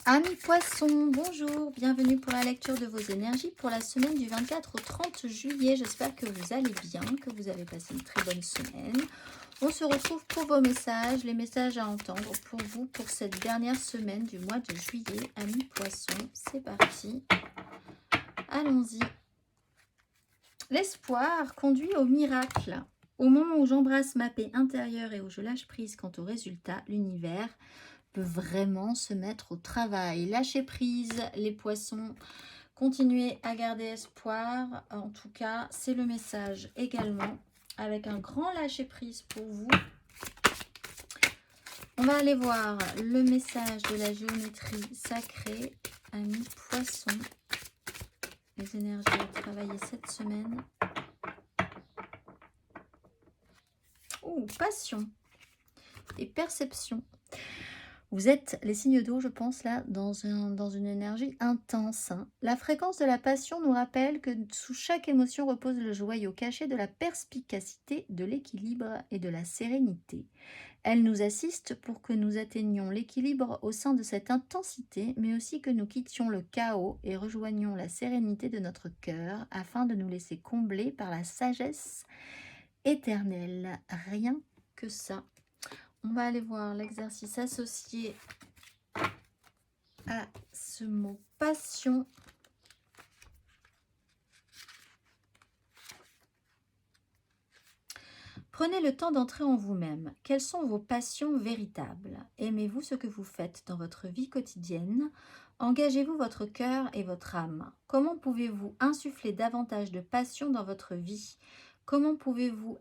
Amis poissons, bonjour, bienvenue pour la lecture de vos énergies pour la semaine du 24 au 30 juillet. J'espère que vous allez bien, que vous avez passé une très bonne semaine. On se retrouve pour vos messages, les messages à entendre pour vous pour cette dernière semaine du mois de juillet. Amis poissons, c'est parti. Allons-y. L'espoir conduit au miracle. Au moment où j'embrasse ma paix intérieure et où je lâche prise quant au résultat, l'univers peut vraiment se mettre au travail. Lâchez prise, les poissons. Continuez à garder espoir. En tout cas, c'est le message également. Avec un grand lâcher prise pour vous. On va aller voir le message de la géométrie sacrée. Amis poissons. Les énergies à travailler cette semaine. Oh, passion et perception. Vous êtes les signes d'eau, je pense, là, dans une énergie intense. La fréquence de la passion nous rappelle que sous chaque émotion repose le joyau caché de la perspicacité, de l'équilibre et de la sérénité. Elle nous assiste pour que nous atteignions l'équilibre au sein de cette intensité, mais aussi que nous quittions le chaos et rejoignions la sérénité de notre cœur afin de nous laisser combler par la sagesse éternelle. Rien que ça. On va aller voir l'exercice associé à ce mot passion. Prenez le temps d'entrer en vous-même. Quelles sont vos passions véritables? Aimez-vous ce que vous faites dans votre vie quotidienne? Engagez-vous votre cœur et votre âme? Comment pouvez-vous insuffler davantage de passion dans votre vie? Comment pouvez-vous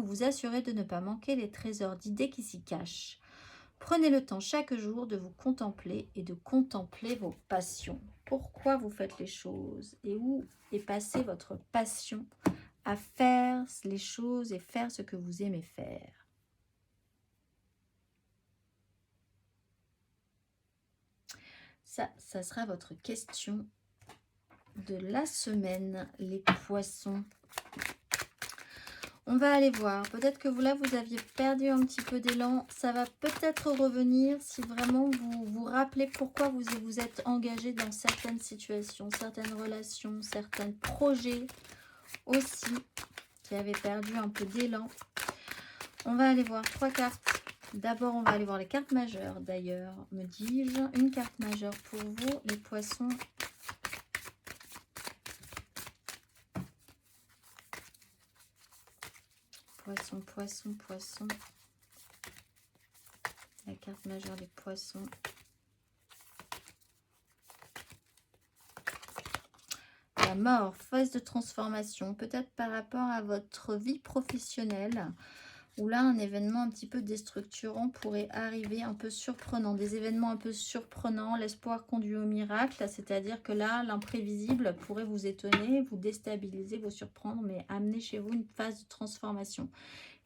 vous assurer de ne pas manquer les trésors d'idées qui s'y cachent? Prenez le temps chaque jour de vous contempler et de contempler vos passions. Pourquoi vous faites les choses et où est passée votre passion à faire les choses et faire ce que vous aimez faire? Ça sera votre question de la semaine, les poissons. On va aller voir. Peut-être que vous aviez perdu un petit peu d'élan. Ça va peut-être revenir si vraiment vous vous rappelez pourquoi vous êtes engagé dans certaines situations, certaines relations, certains projets aussi qui avaient perdu un peu d'élan. On va aller voir 3 cartes. D'abord, on va aller voir les cartes majeures. D'ailleurs, me dis-je, une carte majeure pour vous, les poissons. Poisson, poisson, poisson. La carte majeure des poissons. La mort, phase de transformation. Peut-être par rapport à votre vie professionnelle. Où là, un événement un petit peu déstructurant pourrait arriver, un peu surprenant. Des événements un peu surprenants. L'espoir conduit au miracle. C'est-à-dire que là, l'imprévisible pourrait vous étonner, vous déstabiliser, vous surprendre, mais amener chez vous une phase de transformation.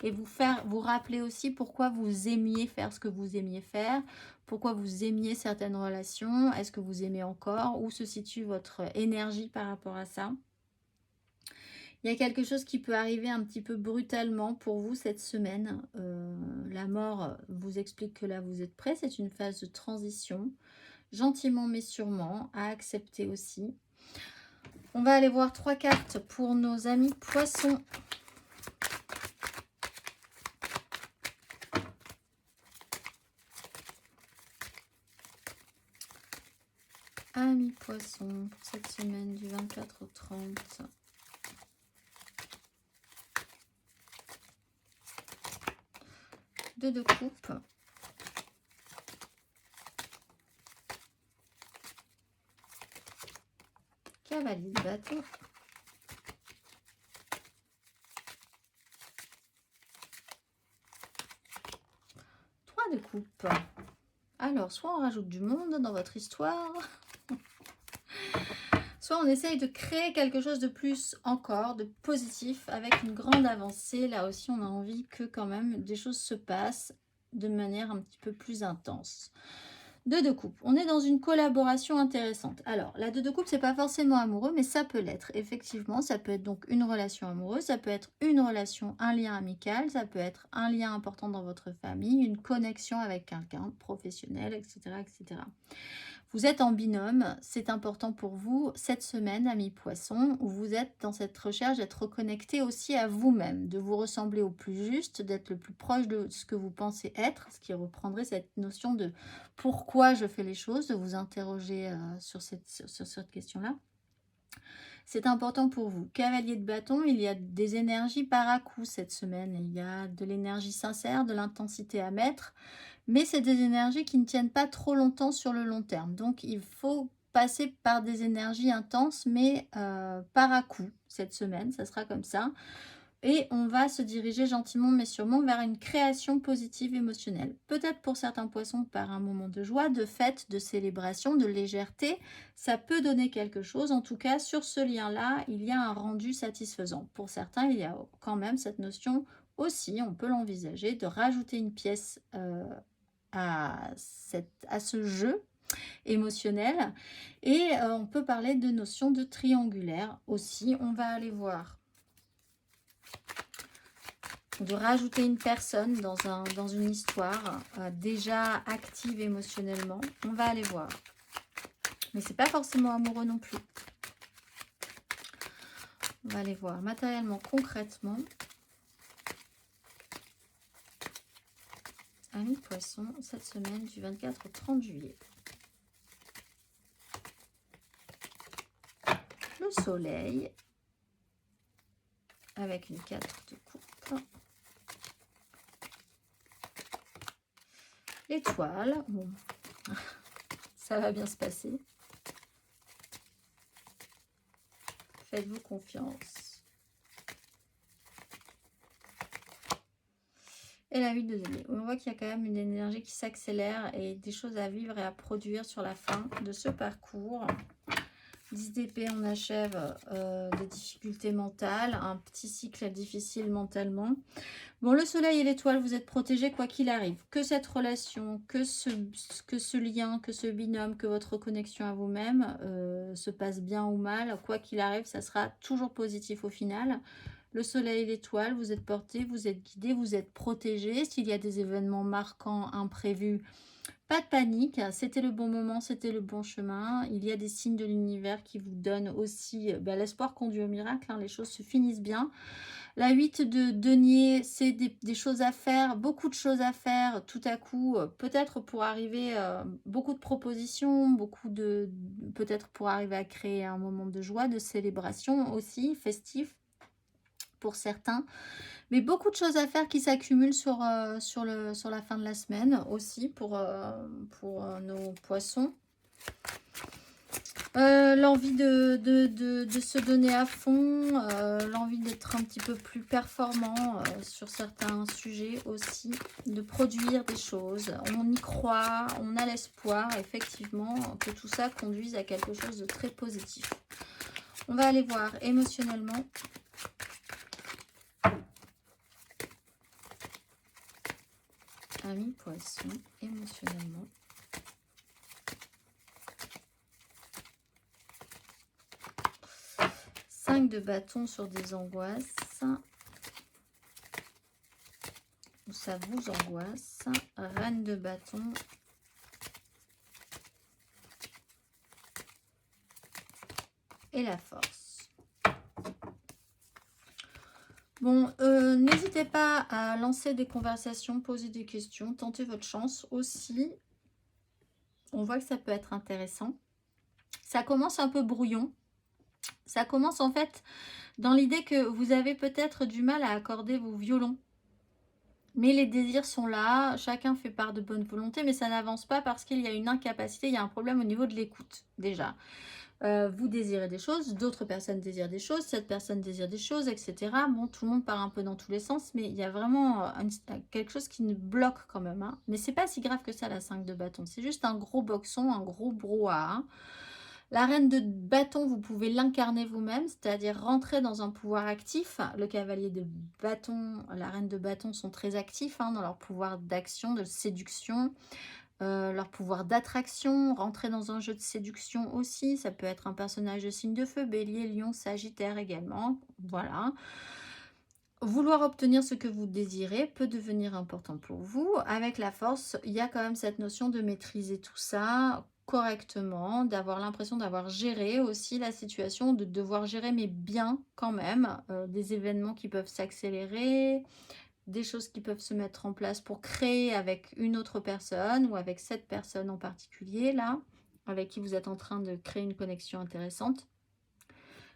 Et vous rappeler aussi pourquoi vous aimiez faire ce que vous aimiez faire, pourquoi vous aimiez certaines relations, est-ce que vous aimez encore, où se situe votre énergie par rapport à ça. Il y a quelque chose qui peut arriver un petit peu brutalement pour vous cette semaine. La mort vous explique que là vous êtes prêt, c'est une phase de transition, gentiment mais sûrement, à accepter aussi. On va aller voir 3 cartes pour nos amis poissons. Amis poissons, pour cette semaine du 24 au 30. Deux de coupe. Cavalier de bateau. Trois de coupe. Alors, soit on rajoute du monde dans votre histoire, soit on essaye de créer quelque chose de plus encore, de positif, avec une grande avancée. Là aussi, on a envie que quand même des choses se passent de manière un petit peu plus intense. Deux de coupe. On est dans une collaboration intéressante. Alors, la deux de coupe, c'est pas forcément amoureux, mais ça peut l'être. Effectivement, ça peut être donc une relation amoureuse, ça peut être une relation, un lien amical, ça peut être un lien important dans votre famille, une connexion avec quelqu'un, professionnel, etc., etc. Vous êtes en binôme, c'est important pour vous cette semaine, amis poissons, où vous êtes dans cette recherche d'être reconnecté aussi à vous-même, de vous ressembler au plus juste, d'être le plus proche de ce que vous pensez être, ce qui reprendrait cette notion de pourquoi je fais les choses, de vous interroger sur cette question-là. C'est important pour vous. Cavalier de bâton, il y a des énergies par à coup cette semaine. Il y a de l'énergie sincère, de l'intensité à mettre. Mais c'est des énergies qui ne tiennent pas trop longtemps sur le long terme. Donc, il faut passer par des énergies intenses, mais par à coup cette semaine. Ça sera comme ça. Et on va se diriger gentiment mais sûrement vers une création positive émotionnelle. Peut-être pour certains poissons par un moment de joie, de fête, de célébration, de légèreté. Ça peut donner quelque chose. En tout cas, sur ce lien-là, il y a un rendu satisfaisant. Pour certains, il y a quand même cette notion aussi, on peut l'envisager, de rajouter une pièce à ce jeu émotionnel. Et on peut parler de notion de triangulaire aussi. On va aller voir de rajouter une personne dans une histoire déjà active émotionnellement. On va aller voir. Mais c'est pas forcément amoureux non plus. On va aller voir matériellement, concrètement. Amis poissons, cette semaine du 24 au 30 juillet. Le soleil avec une 4 de coupe. L'étoile, bon, ça va bien se passer. Faites-vous confiance. Et la 8 de denier. On voit qu'il y a quand même une énergie qui s'accélère et des choses à vivre et à produire sur la fin de ce parcours. 10 d'épée, on achève des difficultés mentales, un petit cycle difficile mentalement. Bon, le soleil et l'étoile, vous êtes protégés quoi qu'il arrive. Que cette relation, que ce lien, que ce binôme, que votre connexion à vous-même se passe bien ou mal, quoi qu'il arrive, ça sera toujours positif au final. Le soleil et l'étoile, vous êtes portés, vous êtes guidés, vous êtes protégés. S'il y a des événements marquants, imprévus, pas de panique, c'était le bon moment, c'était le bon chemin. Il y a des signes de l'univers qui vous donnent aussi l'espoir conduit au miracle, hein, les choses se finissent bien. La 8 de denier, c'est des choses à faire, beaucoup de choses à faire tout à coup, peut-être pour arriver, beaucoup de propositions, peut-être pour arriver à créer un moment de joie, de célébration aussi, festif pour certains. Mais beaucoup de choses à faire qui s'accumulent sur la fin de la semaine aussi pour nos poissons. L'envie de se donner à fond, l'envie d'être un petit peu plus performant sur certains sujets aussi, de produire des choses. On y croit, on a l'espoir effectivement que tout ça conduise à quelque chose de très positif. On va aller voir émotionnellement. Amis poissons, émotionnellement. De bâtons sur des angoisses, où ça vous angoisse. Reine de bâtons. Et la force. Bon, n'hésitez pas à lancer des conversations, poser des questions, tenter votre chance aussi. On voit que ça peut être intéressant. Ça commence un peu brouillon. Ça commence en fait dans l'idée que vous avez peut-être du mal à accorder vos violons. Mais les désirs sont là, chacun fait part de bonne volonté, mais ça n'avance pas parce qu'il y a une incapacité, il y a un problème au niveau de l'écoute déjà. Vous désirez des choses, d'autres personnes désirent des choses, cette personne désire des choses, etc. Bon, tout le monde part un peu dans tous les sens, mais il y a vraiment quelque chose qui nous bloque quand même. Hein. Mais c'est pas si grave que ça la 5 de bâton, c'est juste un gros boxon, un gros brouhaha. Hein. La reine de bâton, vous pouvez l'incarner vous-même, c'est-à-dire rentrer dans un pouvoir actif. Le cavalier de bâton, la reine de bâton sont très actifs hein, dans leur pouvoir d'action, de séduction, leur pouvoir d'attraction, rentrer dans un jeu de séduction aussi. Ça peut être un personnage de signe de feu, bélier, lion, sagittaire également. Voilà. Vouloir obtenir ce que vous désirez peut devenir important pour vous. Avec la force, il y a quand même cette notion de maîtriser tout ça correctement, d'avoir l'impression d'avoir géré aussi la situation, de devoir gérer mais bien quand même, des événements qui peuvent s'accélérer, des choses qui peuvent se mettre en place pour créer avec une autre personne ou avec cette personne en particulier là, avec qui vous êtes en train de créer une connexion intéressante.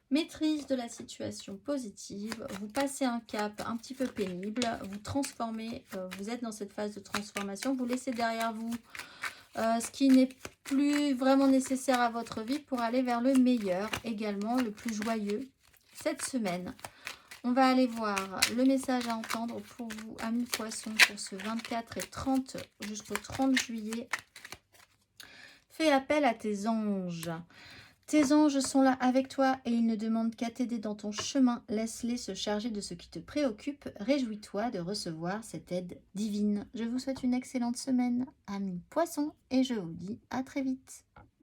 Maîtrise de la situation positive, vous passez un cap un petit peu pénible, vous transformez, vous êtes dans cette phase de transformation, vous laissez derrière vous ce qui n'est plus vraiment nécessaire à votre vie pour aller vers le meilleur, également le plus joyeux cette semaine. On va aller voir le message à entendre pour vous, amis poissons, pour ce 24 et 30 jusqu'au 30 juillet. Fais appel à tes anges. Tes anges sont là avec toi et ils ne demandent qu'à t'aider dans ton chemin. Laisse-les se charger de ce qui te préoccupe. Réjouis-toi de recevoir cette aide divine. Je vous souhaite une excellente semaine, amis poissons, et je vous dis à très vite.